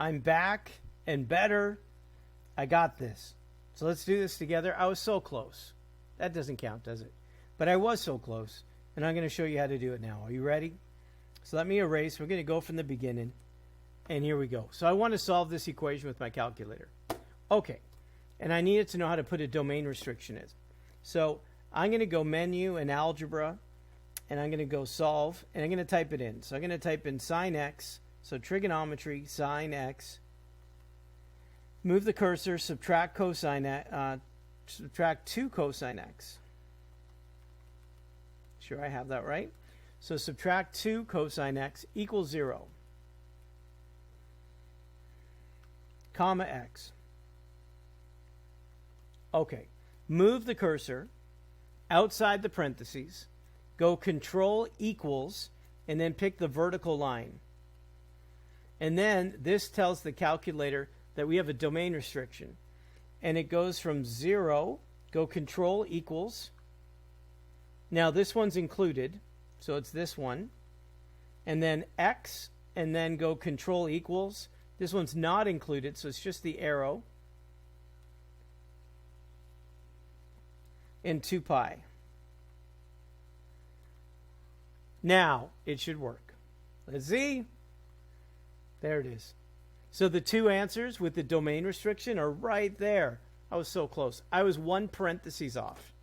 I'm back and better. I got this. So let's do this together. I was so close. That doesn't count, does it? But I was so close. And I'm going to show you how to do it now. Are you ready? So let me erase. We're going to go from the beginning. And here we go. So I want to solve this equation with my calculator. Okay. And I needed to know how to put a domain restriction in. So I'm going to go menu and algebra. And I'm going to go solve. And I'm going to type it in. So I'm going to type in sine x. So trigonometry, sine x. Move the cursor, subtract cosine, subtract 2 cosine x. Sure I have that right. So subtract 2 cosine x equals 0. Comma x. Okay. Move the cursor outside the parentheses. Go control equals and then pick the vertical line. And then this tells the calculator that we have a domain restriction. And it goes from 0, go control equals. Now this one's included, so it's this one. And then x, and then go control equals. This one's not included, so it's just the arrow. And 2 pi. Now it should work. Let's see. There it is. So the two answers with the domain restriction are right there. I was so close. I was 1 parenthesis off.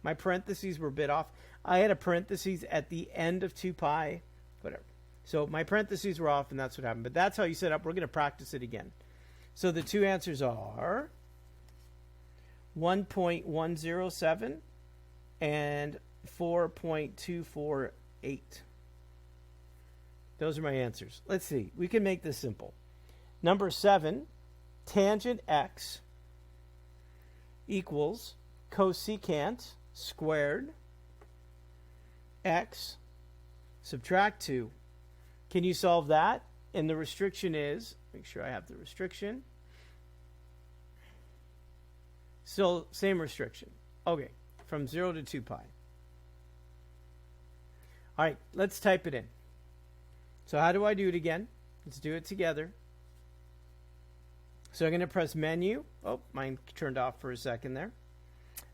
My parentheses were a bit off. I had a parenthesis at the end of 2 pi, whatever. So my parentheses were off, and that's what happened. But that's how you set up. We're going to practice it again. So the two answers are 1.107 and 4.248. Those are my answers. Let's see. We can make this simple. Number 7, tangent x equals cosecant squared x, subtract 2. Can you solve that? And the restriction is, make sure I have the restriction. Still same restriction. Okay, from 0 to 2 pi. All right, let's type it in. So how do I do it again? Let's do it together. So I'm going to press menu. Oh, mine turned off for a second there.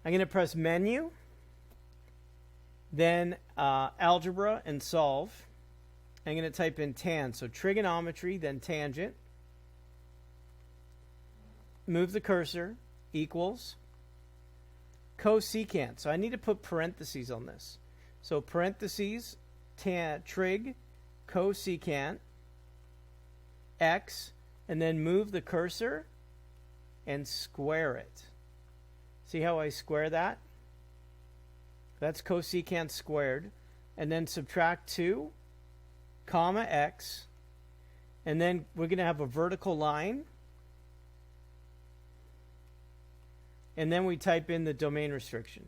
I'm going to press menu, then algebra and solve. I'm going to type in tan. So trigonometry, then tangent. Move the cursor, equals cosecant. So I need to put parentheses on this. So parentheses, trig, cosecant, x, and then move the cursor and square it. See how I square that? That's cosecant squared. And then subtract 2, comma x. And then we're going to have a vertical line. And then we type in the domain restriction.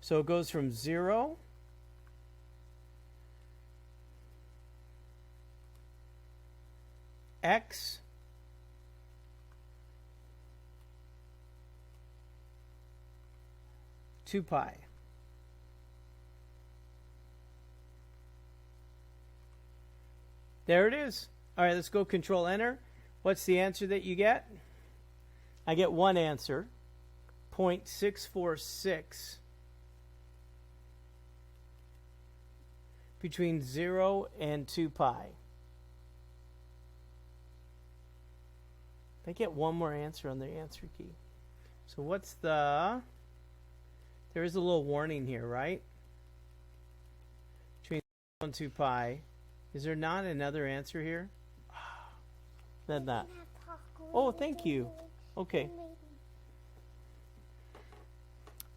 So it goes from 0 x 2 pi. There it is. All right, let's go control enter. What's the answer that you get? I get one answer, 0.646 between 0 and 2 pi. I get one more answer on the answer key. So what's the... There is a little warning here, right? Between 0 and 2 pi. Is there not another answer here? Then that. Oh, thank you. Okay.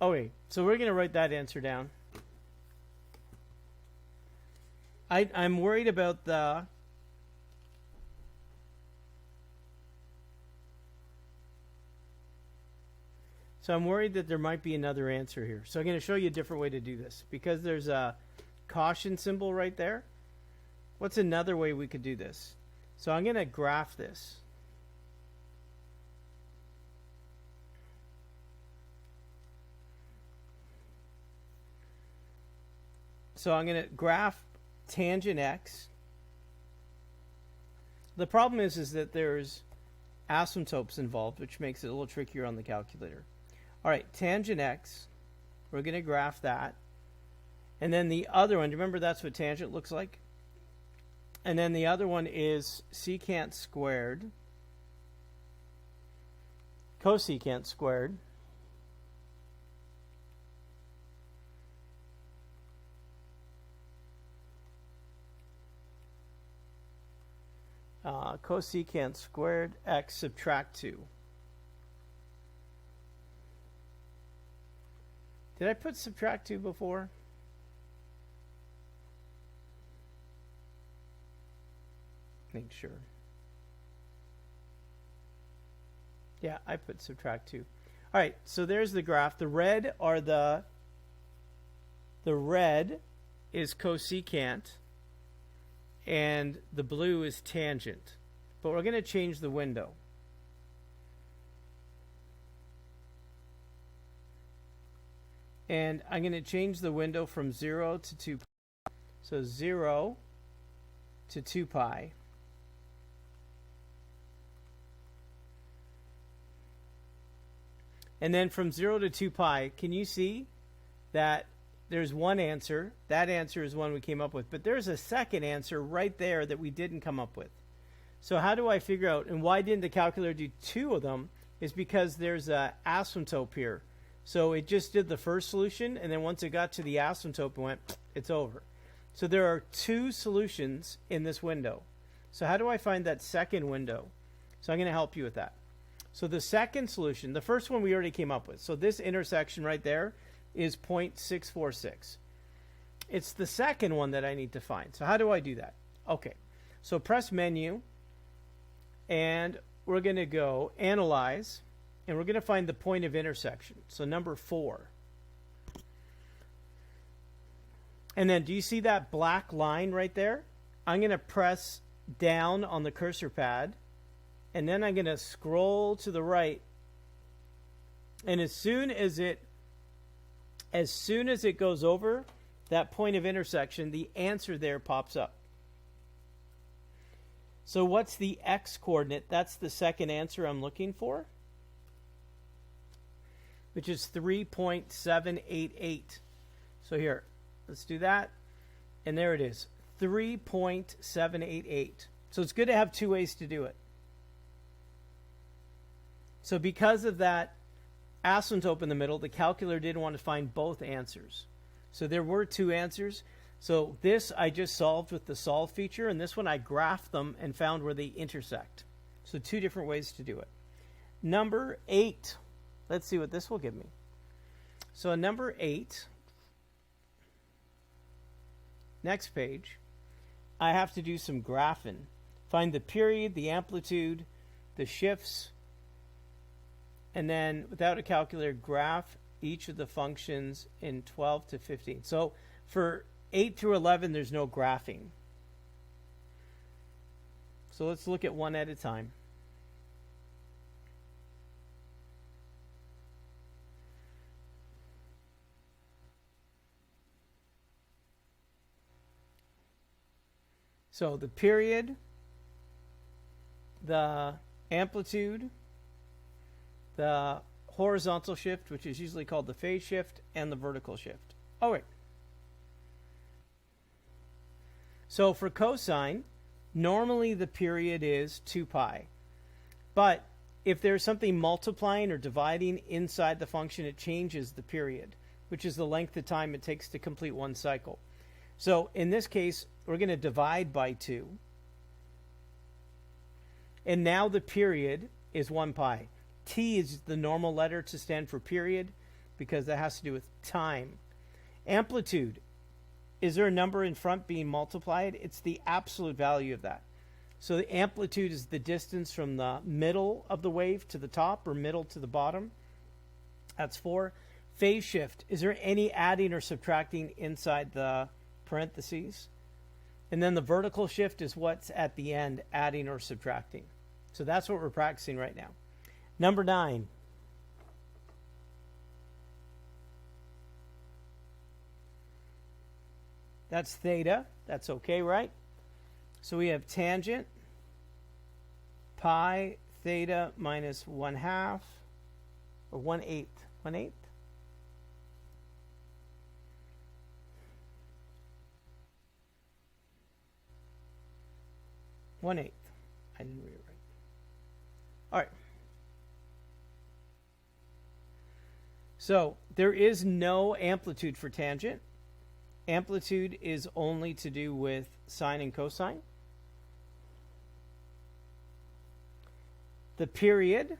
Okay, so we're going to write that answer down. I'm worried about the... So I'm worried that there might be another answer here. So I'm going to show you a different way to do this. Because there's a caution symbol right there. What's another way we could do this? So I'm going to graph this. So I'm going to graph tangent x The problem is that there's asymptotes involved, which makes it a little trickier on the calculator. All right, tangent x, we're going to graph that. And then the other one, remember that's what tangent looks like? And then the other one is secant squared, cosecant squared, cosecant squared x subtract 2. Did I put subtract 2 before? Make sure. Yeah, I put subtract 2. All right, so there's the graph. The red are the red is cosecant and the blue is tangent. But we're going to change the window. And I'm going to change the window from 0 to 2 pi. So 0 to 2 pi. And then from 0 to 2 pi, can you see that there's one answer? That answer is one we came up with. But there's a second answer right there that we didn't come up with. So how do I figure out, and why didn't the calculator do 2 of them, is because there's an asymptote here. So it just did the first solution, and then once it got to the asymptote, it went, it's over. So there are 2 solutions in this window. So how do I find that second window? So I'm going to help you with that. So the second solution, the first one we already came up with. So this intersection right there is 0.646. It's the second one that I need to find. So how do I do that? Okay, so press menu, and we're going to go analyze, and we're going to find the point of intersection. So number 4. And then do you see that black line right there? I'm going to press down on the cursor pad, and then I'm going to scroll to the right. And as soon as it goes over that point of intersection, the answer there pops up. So what's the x coordinate? That's the second answer I'm looking for, which is 3.788. So here, let's do that. And there it is, 3.788. So it's good to have 2 ways to do it. So because of that asymptote in the middle, the calculator didn't want to find both answers. So there were 2 answers. So this I just solved with the solve feature, and this one I graphed them and found where they intersect. So 2 different ways to do it. Number 8. Let's see what this will give me. So number 8, next page, I have to do some graphing. Find the period, the amplitude, the shifts, and then without a calculator, graph each of the functions in 12 to 15. So for 8 through 11, there's no graphing. So let's look at one at a time. So the period, the amplitude, the horizontal shift, which is usually called the phase shift, and the vertical shift. All right. So for cosine, normally the period is 2 pi. But if there's something multiplying or dividing inside the function, it changes the period, which is the length of time it takes to complete one cycle. So in this case, we're going to divide by 2. And now the period is 1 pi. T is the normal letter to stand for period because that has to do with time. Amplitude. Is there a number in front being multiplied? It's the absolute value of that. So the amplitude is the distance from the middle of the wave to the top or middle to the bottom. That's 4. Phase shift. Is there any adding or subtracting inside the parentheses? And then the vertical shift is what's at the end, adding or subtracting. So that's what we're practicing right now. Number 9. That's theta. That's okay, right? So we have tangent pi theta minus 1/2 or 1/8. 1/8? One-eighth. I didn't read it right. All right. So there is no amplitude for tangent. Amplitude is only to do with sine and cosine. The period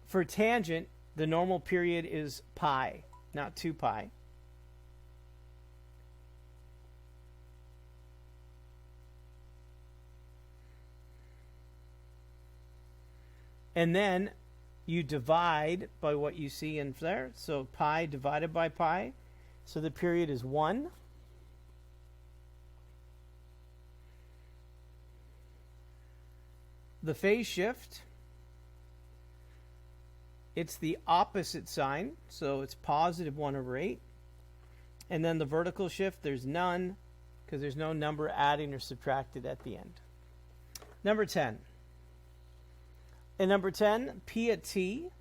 for tangent, the normal period is pi, not 2 pi. And then you divide by what you see in there. So pi divided by pi. So the period is 1. The phase shift, it's the opposite sign. So it's positive 1/8. And then the vertical shift, there's none because there's no number adding or subtracted at the end. Number 10. In number 10, P at T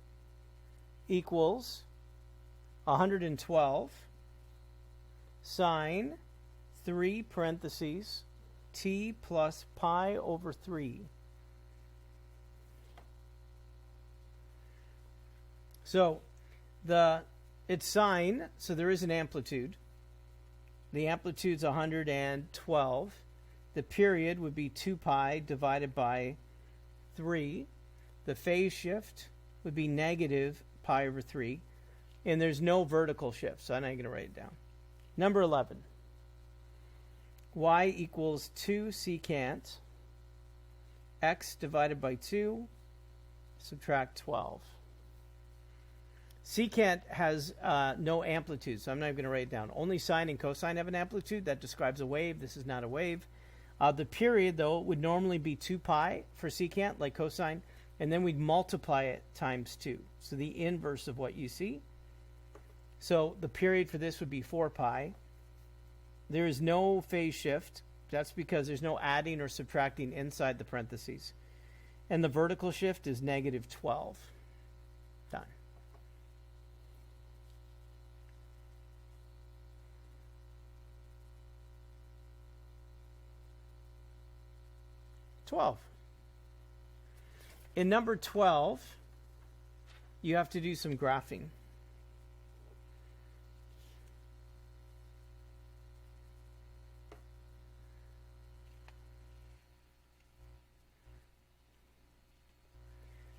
equals 112 sine 3 parentheses T plus pi over 3. So it's sine, so there is an amplitude. The amplitude's 112. The period would be 2 pi divided by 3. The phase shift would be negative pi over 3. And there's no vertical shift, so I'm not going to write it down. Number 11. Y equals 2 secant x divided by 2, subtract 12. Secant has no amplitude, so I'm not even going to write it down. Only sine and cosine have an amplitude. That describes a wave. This is not a wave. The period, though, would normally be 2 pi for secant, like cosine. And then we'd multiply it times 2. So the inverse of what you see. So the period for this would be 4 pi. There is no phase shift. That's because there's no adding or subtracting inside the parentheses. And the vertical shift is negative 12. Done. In number 12, you have to do some graphing.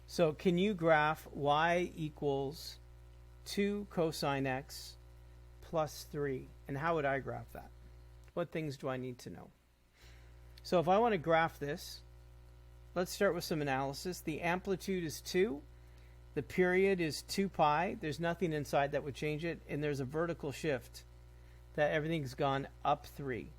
So can you graph y equals 2 cosine x plus 3? And how would I graph that? What things do I need to know? So if I want to graph this, let's start with some analysis. The amplitude is 2. The period is 2 pi. There's nothing inside that would change it. And there's a vertical shift that everything's gone up 3.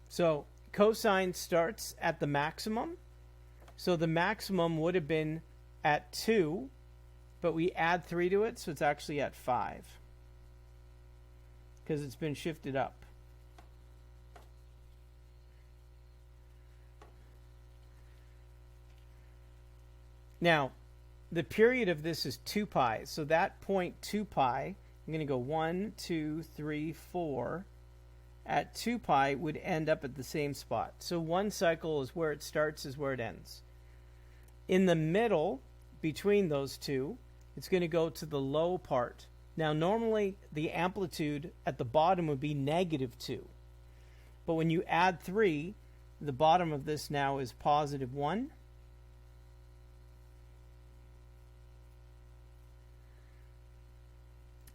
So cosine starts at the maximum. So the maximum would have been at 2, but we add 3 to it, so it's actually at 5. Because it's been shifted up. Now, the period of this is 2 pi. So that point 2 pi, I'm going to go 1, 2, 3, 4. At 2 pi would end up at the same spot. So one cycle is where it starts, is where it ends. In the middle, between those two, it's going to go to the low part. Now, normally the amplitude at the bottom would be negative 2. But when you add 3, the bottom of this now is positive 1.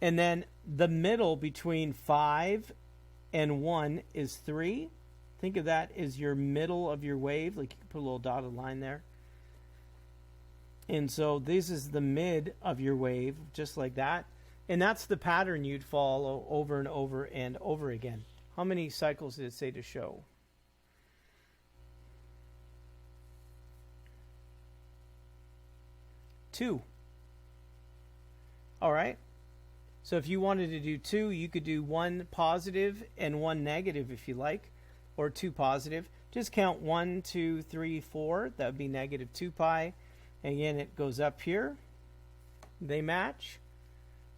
And then the middle between 5 and 1 is 3. Think of that as your middle of your wave. Like you can put a little dotted line there. And so this is the mid of your wave, just like that. And that's the pattern you'd follow over and over and over again. How many cycles did it say to show? Two. All right. So if you wanted to do 2, you could do 1 positive and 1 negative if you like, or 2 positive. Just count 1, 2, 3, 4. That would be negative 2 pi. Again, it goes up here. They match.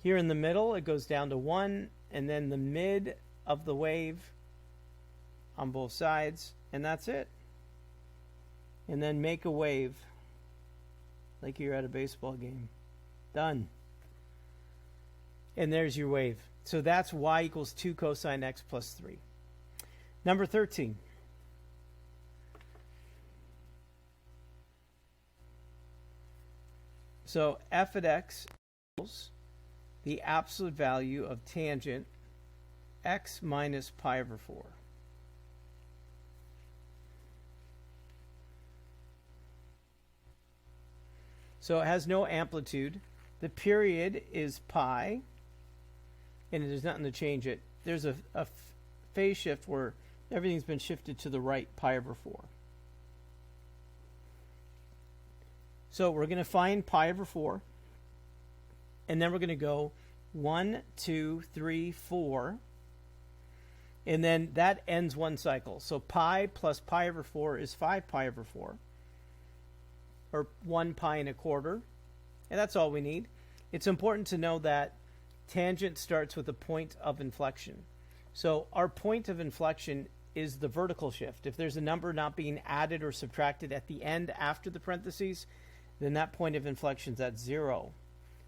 Here in the middle, it goes down to 1, and then the mid of the wave on both sides, and that's it. And then make a wave like you're at a baseball game. Done. And there's your wave. So that's y equals 2 cosine x plus 3. Number 13. So f at x equals the absolute value of tangent x minus pi over 4. So it has no amplitude. The period is pi, and there's nothing to change it. There's a phase shift where everything's been shifted to the right, pi over 4. So we're going to find pi over 4, and then we're going to go 1, 2, 3, 4, and then that ends one cycle. So pi plus pi over 4 is 5 pi over 4, or 1 pi and a quarter, and that's all we need. It's important to know that tangent starts with a point of inflection. So our point of inflection is the vertical shift. If there's a number not being added or subtracted at the end after the parentheses, then that point of inflection is at 0.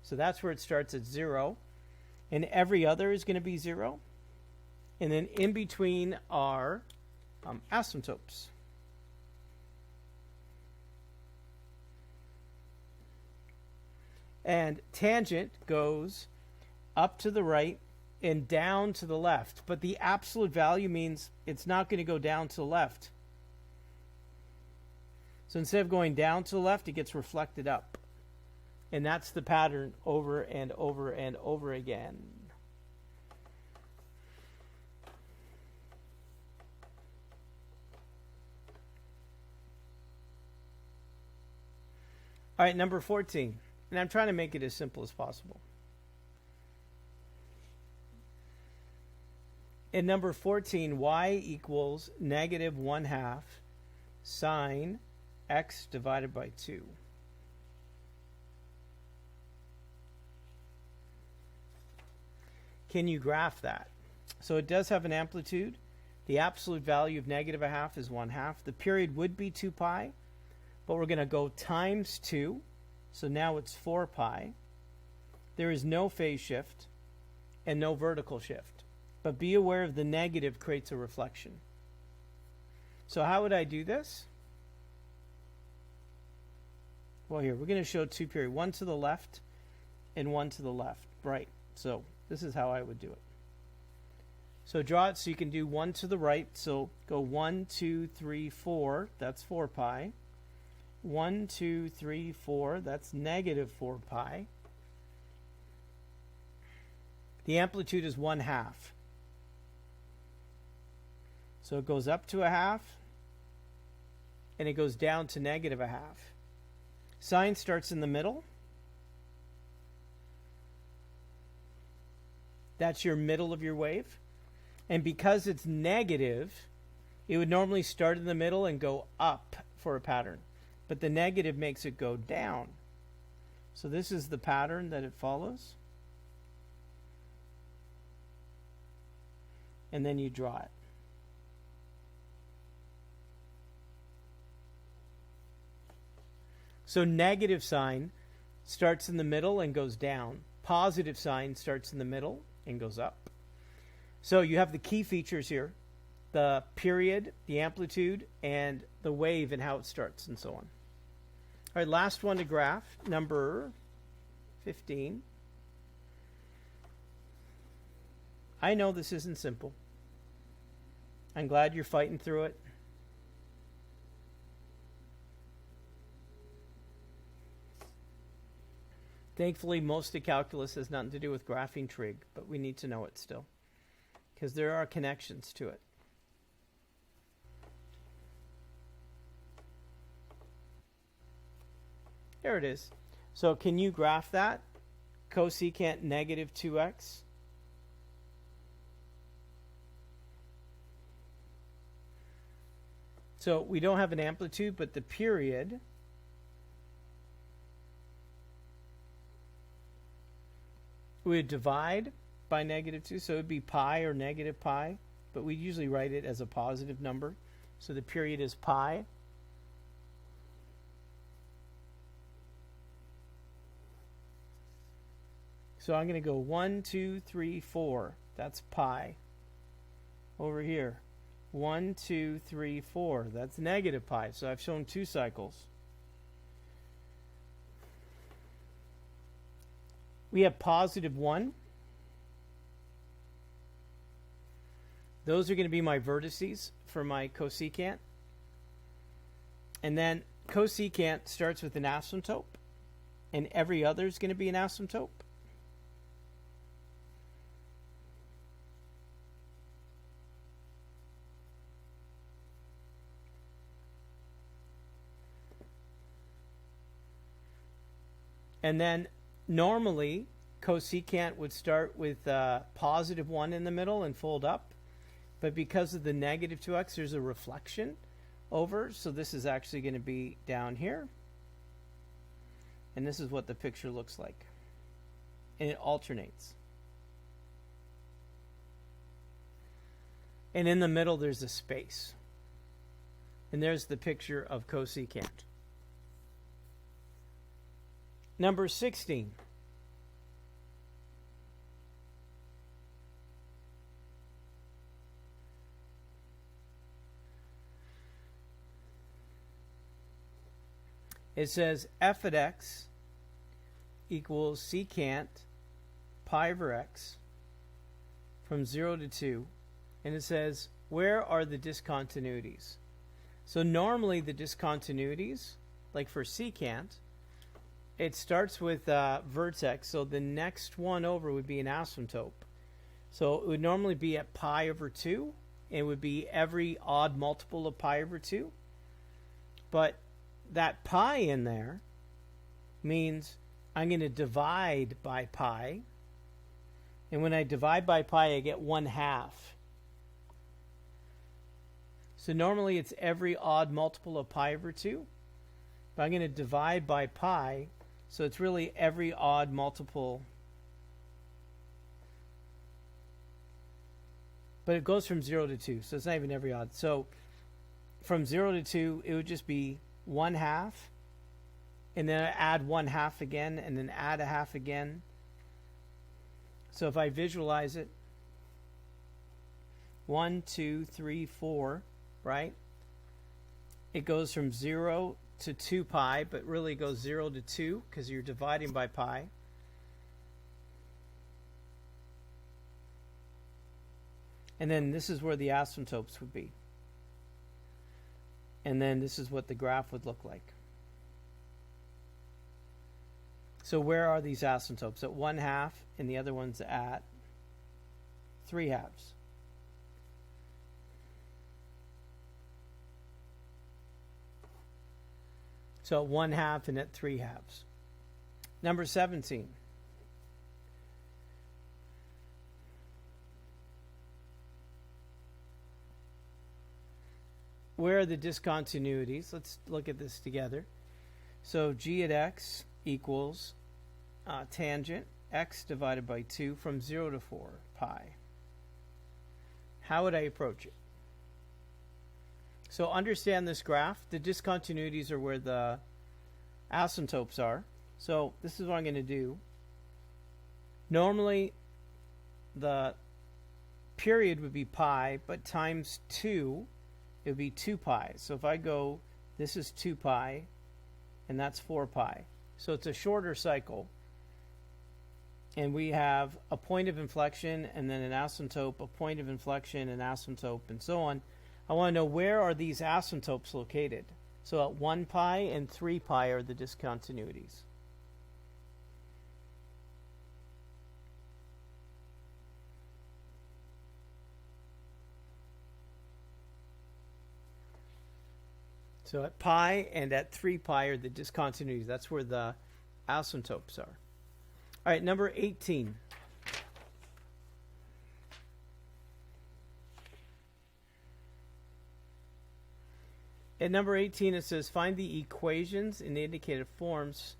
So that's where it starts at 0. And every other is going to be 0. And then in between are asymptotes. And tangent goes up to the right and down to the left. But the absolute value means it's not going to go down to the left. So instead of going down to the left, it gets reflected up. And that's the pattern over and over and over again. All right, number 14. And I'm trying to make it as simple as possible. In number 14, y equals negative 1/2 sine x divided by 2. Can you graph that? So it does have an amplitude. The absolute value of negative 1/2 is 1/2. The period would be 2 pi, but we're going to go times 2. So now it's 4 pi. There is no phase shift and no vertical shift. But be aware of the negative creates a reflection. So how would I do this? Well, here, we're going to show 2 period. 1 to the left and 1 to the left. Right. So this is how I would do it. So draw it so you can do 1 to the right. So go 1, 2, 3, 4. That's 4 pi. 1, 2, 3, 4. That's negative 4 pi. The amplitude is 1/2. So it goes up to 1/2, and it goes down to negative 1/2. Sine starts in the middle. That's your middle of your wave. And because it's negative, it would normally start in the middle and go up for a pattern. But the negative makes it go down. So this is the pattern that it follows. And then you draw it. So negative sign starts in the middle and goes down. Positive sign starts in the middle and goes up. So you have the key features here: the period, the amplitude, and the wave and how it starts and so on. All right, last one to graph, number 15. I know this isn't simple. I'm glad you're fighting through it. Thankfully, most of calculus has nothing to do with graphing trig, but we need to know it still, because there are connections to it. There it is. So can you graph that? cosecant negative 2x. So we don't have an amplitude, but the period we would divide by negative 2, so it would be pi or negative pi, but we usually write it as a positive number. So the period is pi. So I'm going to go 1, 2, 3, 4. That's pi. Over here, 1, 2, 3, 4. That's negative pi. So I've shown 2 cycles. We have positive 1. Those are going to be my vertices for my cosecant. And then cosecant starts with an asymptote, and every other is going to be an asymptote. And then normally cosecant would start with positive 1 in the middle and fold up. But because of the negative 2x, there's a reflection over. So this is actually going to be down here. And this is what the picture looks like. And it alternates. And in the middle, there's a space. And there's the picture of cosecant. Number 16. It says f at x equals secant pi over x from 0 to 2. And it says, where are the discontinuities? So normally the discontinuities, like for secant, it starts with vertex. So the next one over would be an asymptote. So it would normally be at pi over 2. It would be every odd multiple of pi over 2. But that pi in there means I'm going to divide by pi. And when I divide by pi, I get 1/2. So normally it's every odd multiple of pi over 2. But I'm going to divide by pi, so it's really every odd multiple. But it goes from 0 to 2, so it's not even every odd. So from 0 to 2, it would just be 1/2, and then I add 1/2 again, and then add a half again. So if I visualize it, 1, 2, 3, 4, right? It goes from 0 to 2 pi, but really goes 0 to 2 because you're dividing by pi. And then this is where the asymptotes would be. And then this is what the graph would look like. So where are these asymptotes? At 1/2, and the other one's at 3/2. So at 1/2 and at 3/2. Number 17. Where are the discontinuities? Let's look at this together. So g at x equals tangent x divided by 2 from 0 to 4 pi. How would I approach it? So understand this graph. The discontinuities are where the asymptotes are. So this is what I'm going to do. Normally the period would be pi, but times 2, it would be 2 pi. So if I go, this is 2 pi, and that's 4 pi. So it's a shorter cycle. And we have a point of inflection, and then an asymptote, a point of inflection, an asymptote, and so on. I want to know, where are these asymptotes located? So at 1 pi and 3 pi are the discontinuities. So at pi and at 3 pi are the discontinuities. That's where the asymptotes are. All right, number 18. At number 18, it says, find the equations in the indicated forms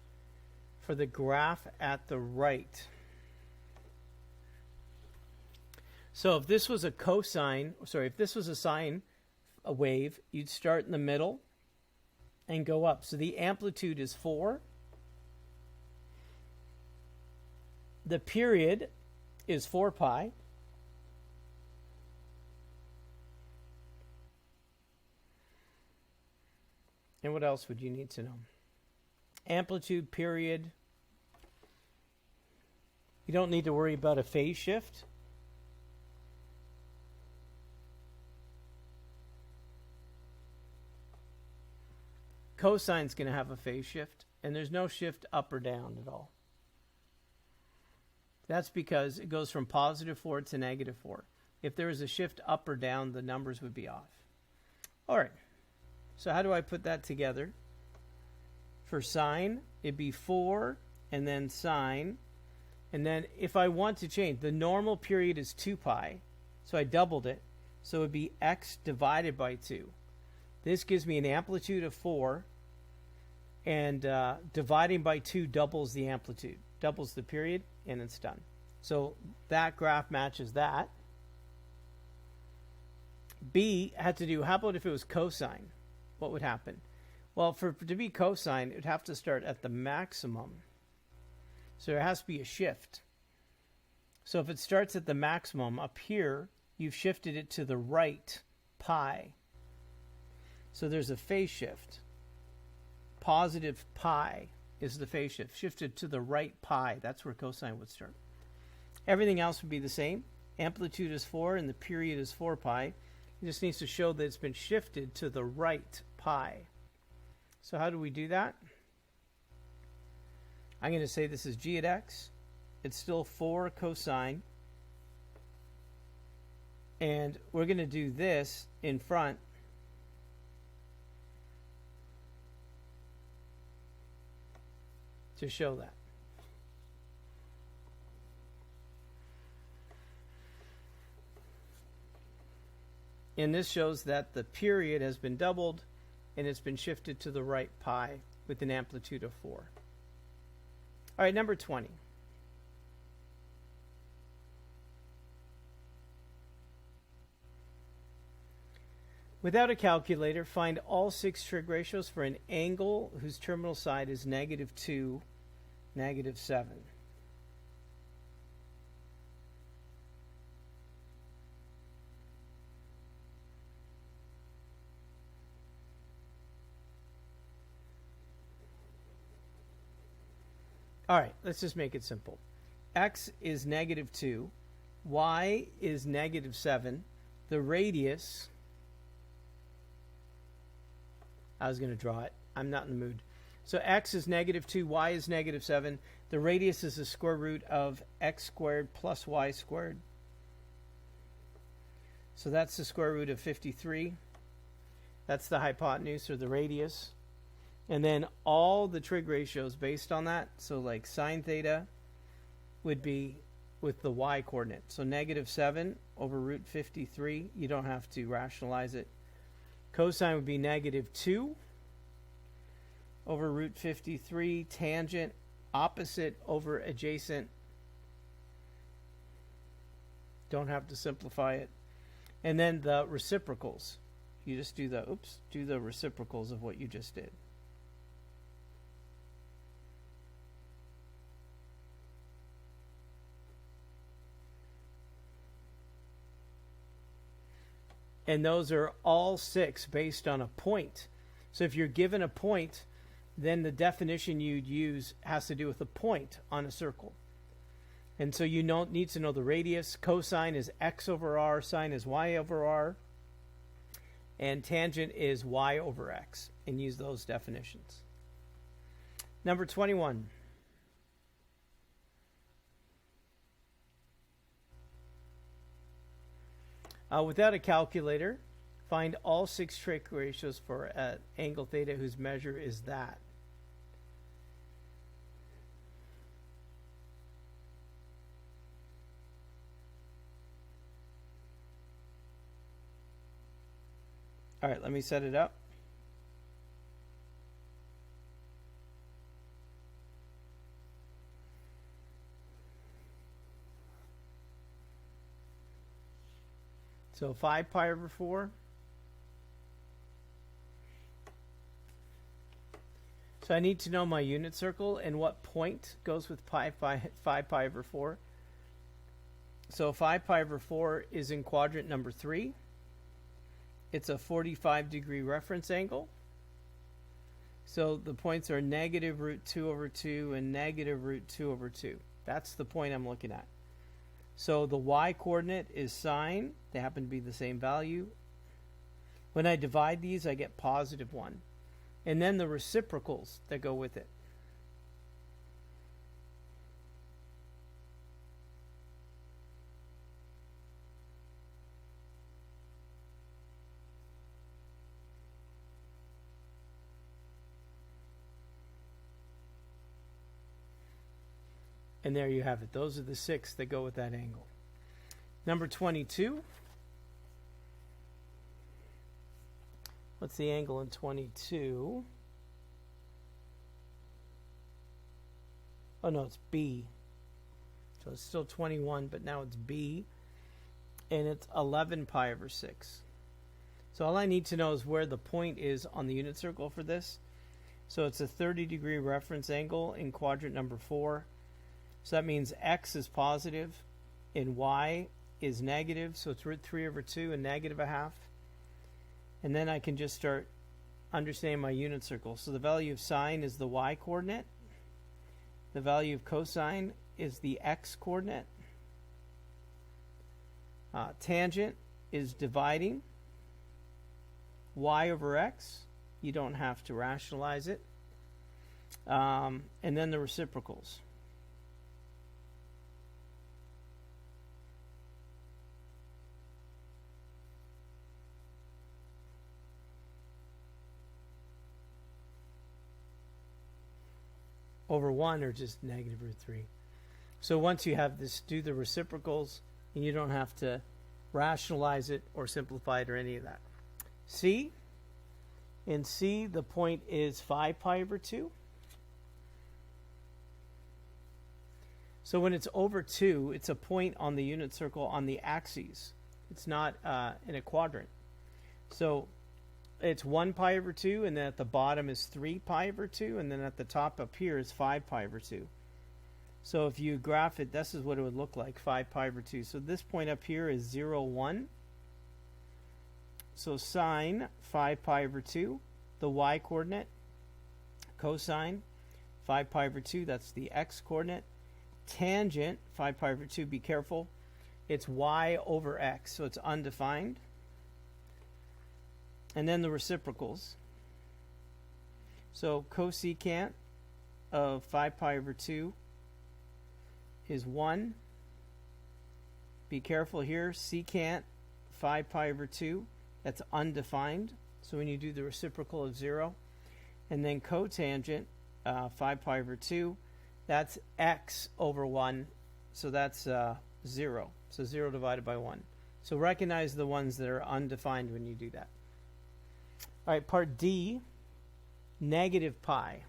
for the graph at the right. So if this was a cosine, if this was a sine a wave, you'd start in the middle and go up. So the amplitude is 4. The period is 4 pi. And what else would you need to know? Amplitude, period. You don't need to worry about a phase shift. Cosine's going to have a phase shift, and there's no shift up or down at all. That's because it goes from positive 4 to negative 4. If there was a shift up or down, the numbers would be off. All right. So how do I put that together? For sine, it'd be 4 and then sine. And then if I want to change, the normal period is 2 pi. So I doubled it. So it would be x divided by 2. This gives me an amplitude of 4. And dividing by 2 doubles the amplitude. Doubles the period, and it's done. So that graph matches that. B had to do, how about if it was cosine? What would happen? Well, to be cosine, it would have to start at the maximum. So there has to be a shift. So if it starts at the maximum up here, you've shifted it to the right pi. So there's a phase shift. Positive pi is the phase shift. Shifted to the right pi. That's where cosine would start. Everything else would be the same. Amplitude is 4 and the period is 4 pi. It just needs to show that it's been shifted to the right pi. So how do we do that? I'm going to say this is g at x. It's still 4 cosine. And we're going to do this in front. To show that. And this shows that the period has been doubled and it's been shifted to the right pi with an amplitude of 4. All right, number 20. Without a calculator, find all 6 trig ratios for an angle whose terminal side is -2, -7. All right, let's just make it simple. X is -2. Y is -7. The radius, I was going to draw it. I'm not in the mood. So X is -2. Y is -7. The radius is the square root of x squared plus y squared. So that's the square root of 53. That's the hypotenuse or the radius. And then all the trig ratios based on that, so like sine theta would be with the y coordinate. So -7 over root 53. You don't have to rationalize it. Cosine would be -2 over root 53. Tangent, opposite over adjacent. Don't have to simplify it. And then the reciprocals. You just do the reciprocals of what you just did. And those are all 6 based on a point. So if you're given a point, then the definition you'd use has to do with a point on a circle. And so you need to know the radius. Cosine is x over r, sine is y over r, and tangent is y over x, and use those definitions. Number 21. Without a calculator, find all 6 trig ratios for an angle theta whose measure is that. All right, let me set it up. So 5 pi over 4. So I need to know my unit circle and what point goes with 5 pi over 4. So 5 pi over 4 is in quadrant number 3. It's a 45-degree reference angle. So the points are negative root 2 over 2 and negative root 2 over 2. That's the point I'm looking at. So the y-coordinate is sine. They happen to be the same value. When I divide these, I get positive 1. And then the reciprocals that go with it. And there you have it. Those are the 6 that go with that angle. Number 22. What's the angle in 22? Oh no, it's B. So it's still 21, but now it's B. And it's 11 pi over 6. So all I need to know is where the point is on the unit circle for this. So it's a 30-degree reference angle in quadrant number 4. So that means x is positive and y is negative. So it's root 3 over 2 and negative a half. And then I can just start understanding my unit circle. So the value of sine is the y-coordinate. The value of cosine is the x-coordinate. Tangent is dividing y over x. You don't have to rationalize it. And then the reciprocals. Over 1 or just negative root 3. So once you have this, do the reciprocals, and you don't have to rationalize it or simplify it or any of that. C, in C, the point is 5 pi over 2. So when it's over 2, it's a point on the unit circle on the axes. It's not in a quadrant. So it's 1 pi over 2, and then at the bottom is 3 pi over 2, and then at the top up here is 5 pi over 2. So if you graph it, this is what it would look like, 5 pi over 2. So this point up here is 0, 1. So sine 5 pi over 2, the y-coordinate, cosine 5 pi over 2, that's the x-coordinate, tangent 5 pi over 2, be careful, it's y over x, so it's undefined. And then the reciprocals. So cosecant of 5 pi over 2 is 1. Be careful here. Secant 5 pi over 2, that's undefined. So when you do the reciprocal of 0. And then cotangent 5 pi over 2, that's x over 1. So that's 0. So 0 divided by 1. So recognize the ones that are undefined when you do that. All right, part D, negative pi.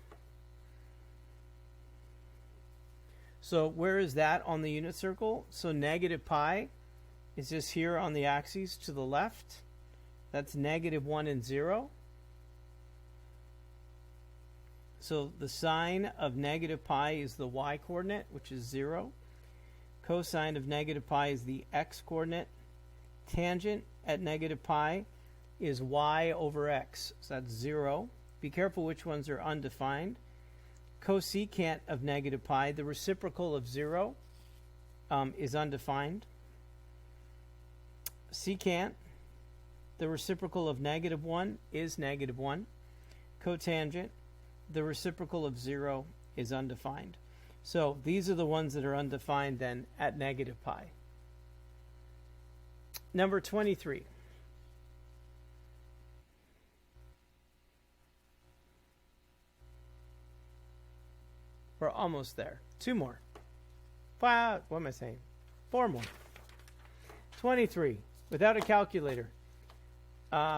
So where is that on the unit circle? So negative pi is just here on the axes to the left. That's negative 1 and 0. So the sine of negative pi is the y-coordinate, which is 0. Cosine of negative pi is the x-coordinate. Tangent at negative pi is y over x, so that's 0. Be careful which ones are undefined. Cosecant of negative pi, the reciprocal of 0 is undefined. Secant, the reciprocal of negative 1 is negative 1. Cotangent, the reciprocal of 0 is undefined. So these are the ones that are undefined then at negative pi. Number 23. We're almost there. 2 more. 5, what am I saying? 4 more. 23. Without a calculator.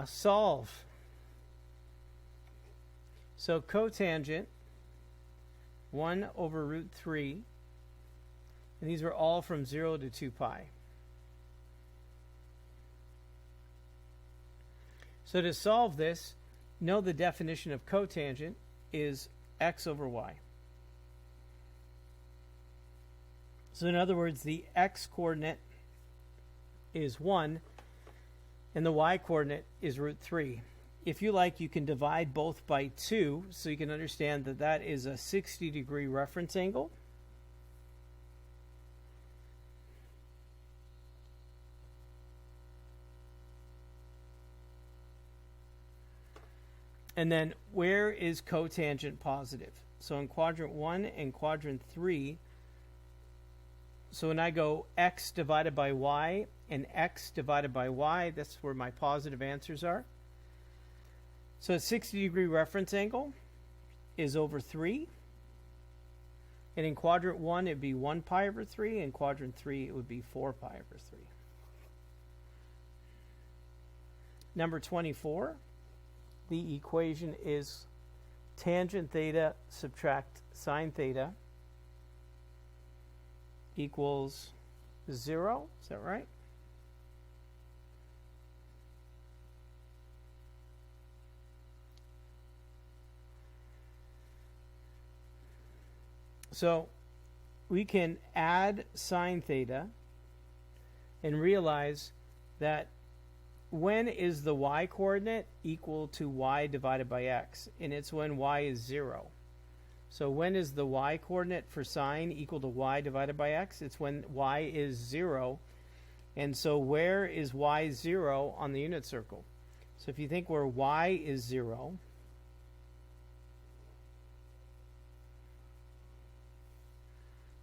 Solve. So cotangent 1 over root 3, and these were all from 0 to 2 pi. So to solve this, know the definition of cotangent is x over y. So in other words, the x coordinate is 1 and the y coordinate is root 3. If you like, you can divide both by 2 so you can understand that that is a 60-degree reference angle. And then where is cotangent positive? So in quadrant 1 and quadrant 3, so when I go x divided by y and x divided by y, that's where my positive answers are. So a 60-degree reference angle is over 3. And in quadrant 1, it would be 1 pi over 3. In quadrant 3, it would be 4 pi over 3. Number 24, the equation is tangent theta subtract sine theta equals 0. Is that right? So we can add sine theta and realize that when is the y coordinate equal to y divided by x? And it's when y is 0. So when is the y coordinate for sine equal to y divided by x? It's when y is 0. And so where is y 0 on the unit circle? So if you think where y is 0,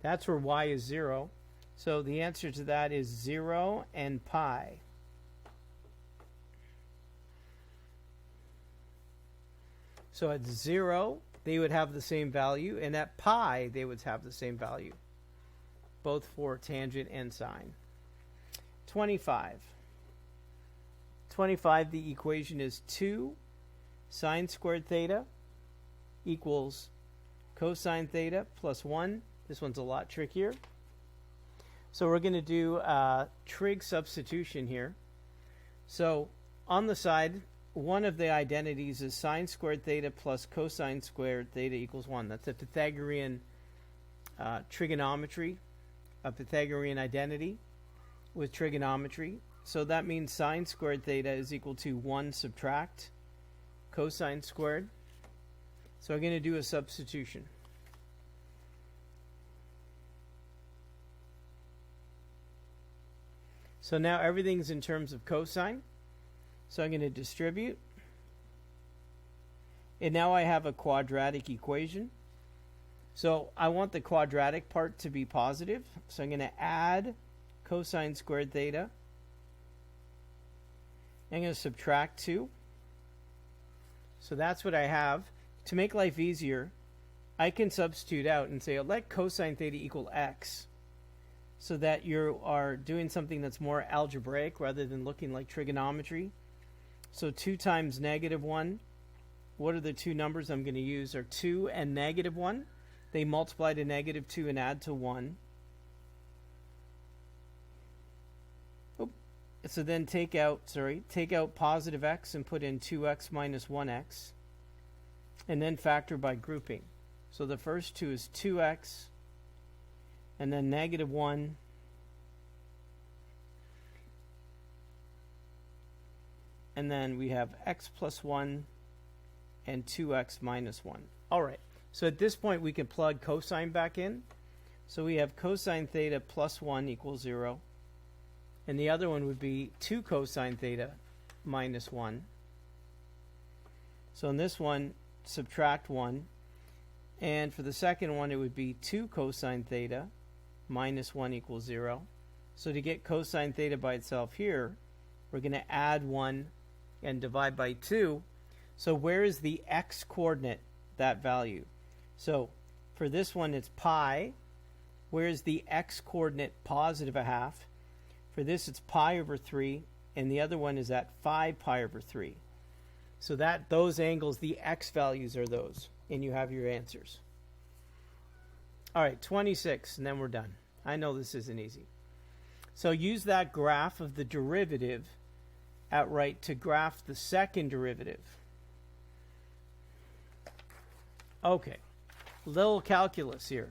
that's where y is 0. So the answer to that is 0 and pi. So at 0, they would have the same value, and at pi, they would have the same value, both for tangent and sine. 25. 25, the equation is 2 sine squared theta equals cosine theta plus 1. This one's a lot trickier. So we're going to do trig substitution here. So on the side, one of the identities is sine squared theta plus cosine squared theta equals 1. That's a Pythagorean trigonometry, a Pythagorean identity with trigonometry. So that means sine squared theta is equal to 1 subtract cosine squared. So I'm going to do a substitution. So now everything's in terms of cosine. So I'm going to distribute. And now I have a quadratic equation. So I want the quadratic part to be positive. So I'm going to add cosine squared theta. I'm going to subtract 2. So that's what I have. To make life easier, I can substitute out and say, let cosine theta equal x, so that you are doing something that's more algebraic rather than looking like trigonometry. So 2 times negative 1, what are the two numbers I'm going to use? Are 2 and negative 1. They multiply to negative 2 and add to 1. So then take out positive x and put in 2x minus 1x. And then factor by grouping. So the first 2 is 2x, and then negative 1, and then we have x plus 1 and 2x minus 1. All right, so at this point we can plug cosine back in. So we have cosine theta plus 1 equals 0, and the other one would be 2 cosine theta minus 1. So in this one, subtract 1, and for the second one it would be 2 cosine theta minus 1 equals 0. So to get cosine theta by itself here, we're going to add 1 and divide by 2. So where is the x coordinate, that value? So for this one it's pi. Where is the x coordinate? Positive a half. For this it's pi over 3. and the other one is at 5 pi over 3. So that those angles, the x values are those, and you have your answers. All right, 26, and then we're done. I know this isn't easy. So use that graph of the derivative at right to graph the second derivative. Okay, little calculus here.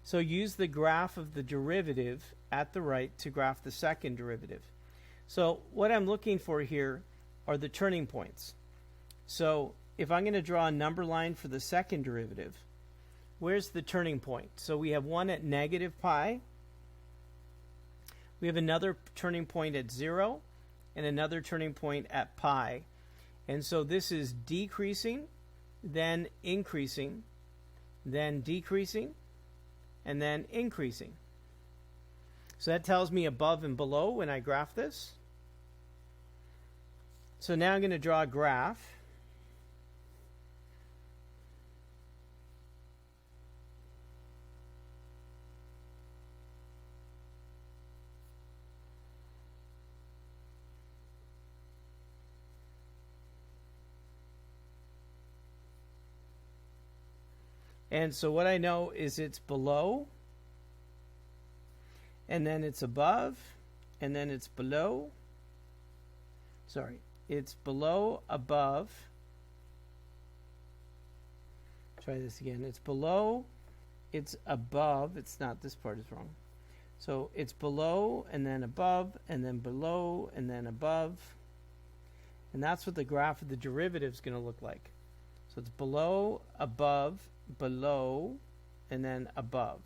So use the graph of the derivative at the right to graph the second derivative. So what I'm looking for here are the turning points. So if I'm going to draw a number line for the second derivative, where's the turning point? So we have one at negative pi. We have another turning point at 0 and another turning point at pi. And so this is decreasing, then increasing, then decreasing, and then increasing. So that tells me above and below when I graph this. So now I'm going to draw a graph. And so what I know is it's below, and then it's above, and then it's below. Sorry, it's below, above. Try this again. It's below, it's above. It's not, this part is wrong. So it's below, and then above, and then below, and then above. And that's what the graph of the derivative is going to look like. So it's below, above, below, and then above.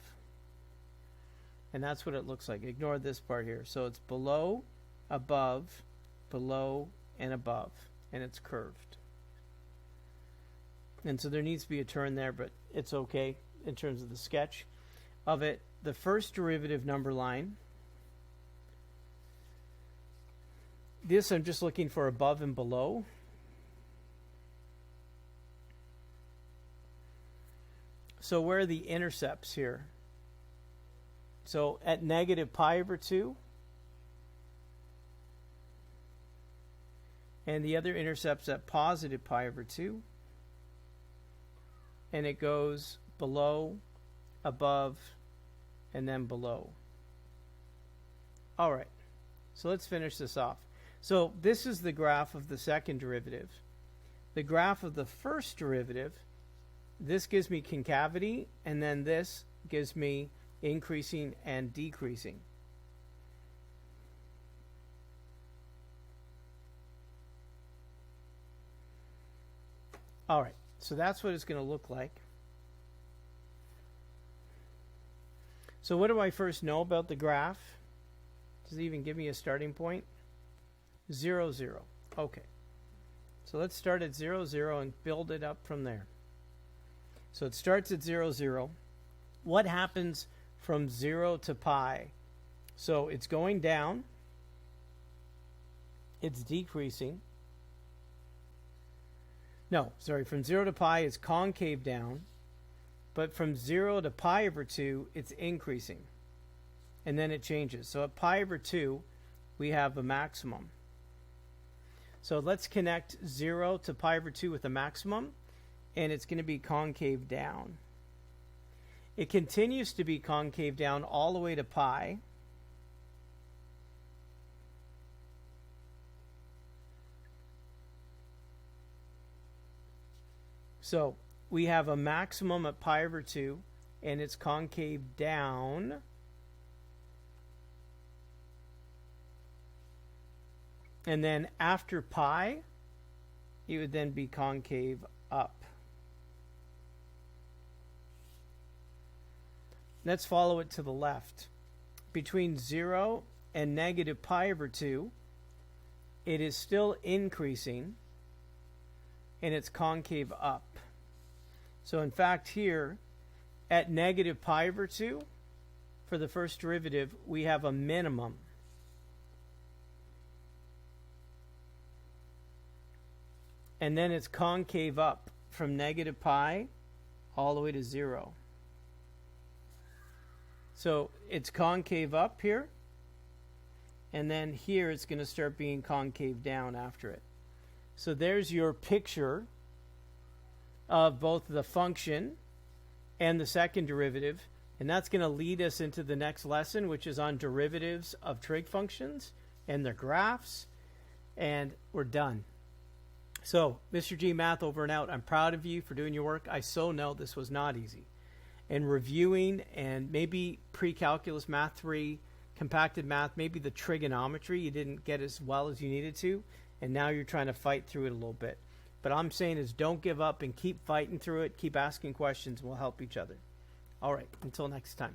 And that's what it looks like. Ignore this part here. So it's below, above, below, and above. And it's curved. And so there needs to be a turn there, but it's okay in terms of the sketch of it. The first derivative number line. This I'm just looking for above and below. So where are the intercepts here? So at negative pi over 2. And the other intercept's at positive pi over 2. And it goes below, above, and then below. All right. So let's finish this off. So this is the graph of the second derivative. The graph of the first derivative, this gives me concavity, and then this gives me increasing and decreasing. All right, so that's what it's going to look like. So what do I first know about the graph? Does it even give me a starting point? 0, 0. Okay. So let's start at 0, 0 and build it up from there. So it starts at 0, 0. What happens from 0 to pi? So it's going down. It's decreasing. No, sorry, from 0 to pi it's concave down. But from 0 to pi over 2, it's increasing. And then it changes. So at pi over 2, we have a maximum. So let's connect 0 to pi over 2 with a maximum. And it's going to be concave down. It continues to be concave down all the way to pi. So we have a maximum at pi over 2, and it's concave down. And then after pi, it would then be concave up. Let's follow it to the left. Between 0 and negative pi over 2, it is still increasing, and it's concave up. So in fact here, at negative pi over 2, for the first derivative, we have a minimum. And then it's concave up from negative pi all the way to 0. So it's concave up here, and then here it's going to start being concave down after it. So there's your picture of both the function and the second derivative, and that's going to lead us into the next lesson, which is on derivatives of trig functions and their graphs, and we're done. So, Mr. G Math over and out. I'm proud of you for doing your work. I so know this was not easy. And reviewing and maybe pre-calculus math 3, compacted math, maybe the trigonometry you didn't get as well as you needed to, and now you're trying to fight through it a little bit. But I'm saying is don't give up and keep fighting through it. Keep asking questions. We'll help each other. All right. Until next time.